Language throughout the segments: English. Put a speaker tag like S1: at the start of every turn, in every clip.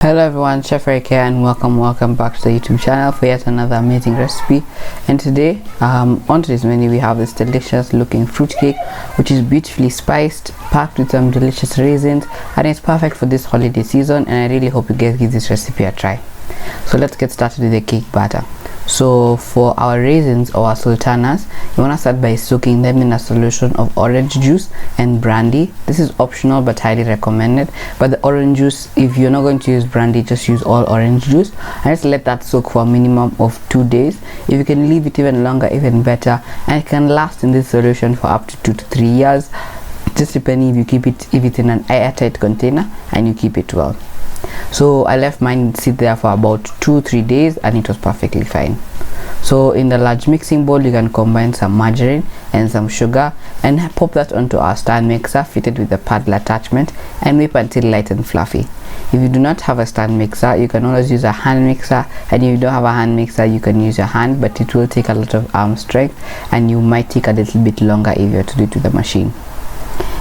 S1: Hello everyone, Chef Eric here, and welcome back to the YouTube channel for yet another amazing recipe. And today on today's menu we have this delicious looking fruit cake, which is beautifully spiced, packed with some delicious raisins, and it's perfect for this holiday season. And I really hope you guys give this recipe a try. So let's get started with the cake batter. So for our raisins or our sultanas, you want to start by soaking them in a solution of orange juice and brandy. This is optional but highly recommended. But the orange juice, if you're not going to use brandy, just use all orange juice and just let that soak for a minimum of 2 days. If you can leave it even longer, even better, and it can last in this solution for up to 2 to 3 years, just depending if it's in an airtight container and you keep it well. So I left mine sit there for about 2-3 days and it was perfectly fine. So in the large mixing bowl, you can combine some margarine and some sugar and pop that onto our stand mixer fitted with a paddle attachment and whip until light and fluffy. If you do not have a stand mixer, you can always use a hand mixer, and if you don't have a hand mixer, you can use your hand, but it will take a lot of arm strength and you might take a little bit longer if you're to do it with the machine.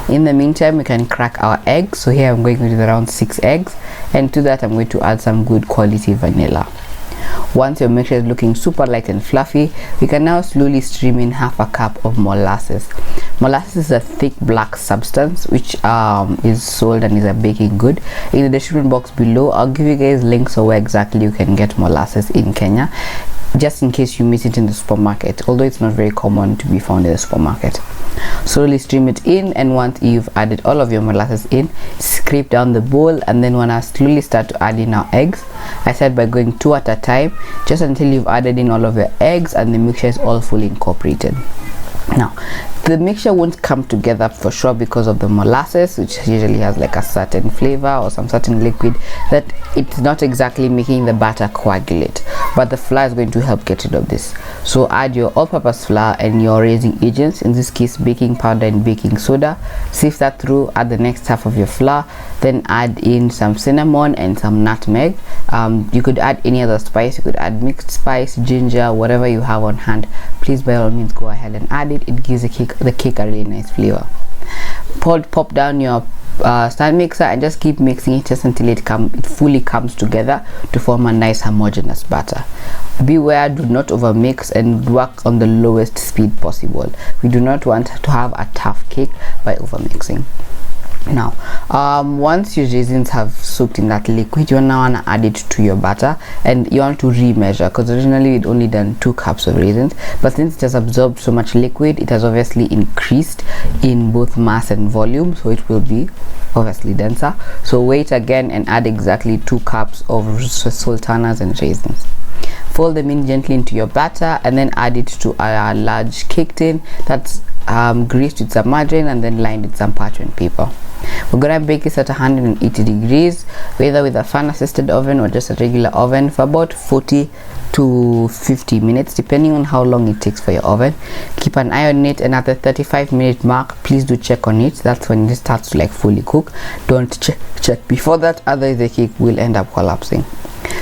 S1: In the meantime, we can crack our eggs. So here I'm going with around 6 eggs, and to that I'm going to add some good quality vanilla. Once your mixture is looking super light and fluffy, we can now slowly stream in half a cup of molasses. Molasses is a thick black substance which is sold and is a baking good. In the description box below, I'll give you guys links of where exactly you can get molasses in Kenya, just in case you miss it in the supermarket, although it's not very common to be found in the supermarket. Slowly stream it in, and once you've added all of your molasses in, scrape down the bowl, and then when I slowly start to add in our eggs, I start by going 2 at a time, just until you've added in all of your eggs and the mixture is all fully incorporated. Now the mixture won't come together for sure because of the molasses, which usually has like a certain flavor or some certain liquid that it's not exactly making the batter coagulate, but the flour is going to help get rid of this. So add your all-purpose flour and your raising agents, in this case baking powder and baking soda. Sift that through, add the next half of your flour, then add in some cinnamon and some nutmeg. You could add any other spice, you could add mixed spice, ginger, whatever you have on hand. Please by all means go ahead and add it. It gives the cake a really nice flavor. Pop down your stand mixer and just keep mixing it just until it fully comes together to form a nice homogeneous batter. Beware, do not overmix and work on the lowest speed possible. We do not want to have a tough cake by overmixing. Now once your raisins have soaked in that liquid, you now want to add it to your batter, and you want to remeasure, because originally we'd only done 2 cups of raisins, but since it has absorbed so much liquid, it has obviously increased in both mass and volume, so it will be obviously denser. So wait again and add exactly 2 cups of sultanas and raisins. Fold them in gently into your batter and then add it to a large cake tin that's greased with some margarine and then lined with some parchment paper. We're gonna bake this at 180 degrees, whether with a fan assisted oven or just a regular oven, for about 40 to 50 minutes depending on how long it takes for your oven. Keep an eye on it, and at the 35-minute mark, please do check on it. That's when it starts to like fully cook. Don't check before that, otherwise the cake will end up collapsing.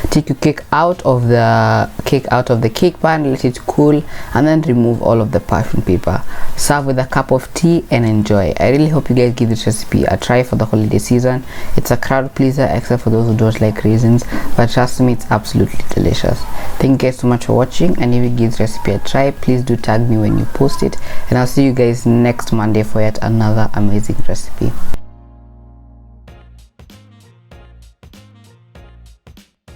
S1: Take your cake out of the cake pan, let it cool, and then remove all of the parchment paper. Serve with a cup of tea and enjoy. I really hope you guys give this recipe a try for the holiday season. It's a crowd pleaser except for those who don't like raisins, but trust me, it's absolutely delicious. Thank you guys so much for watching, and if you give this recipe a try, please do tag me when you post it, and I'll see you guys next Monday for yet another amazing recipe.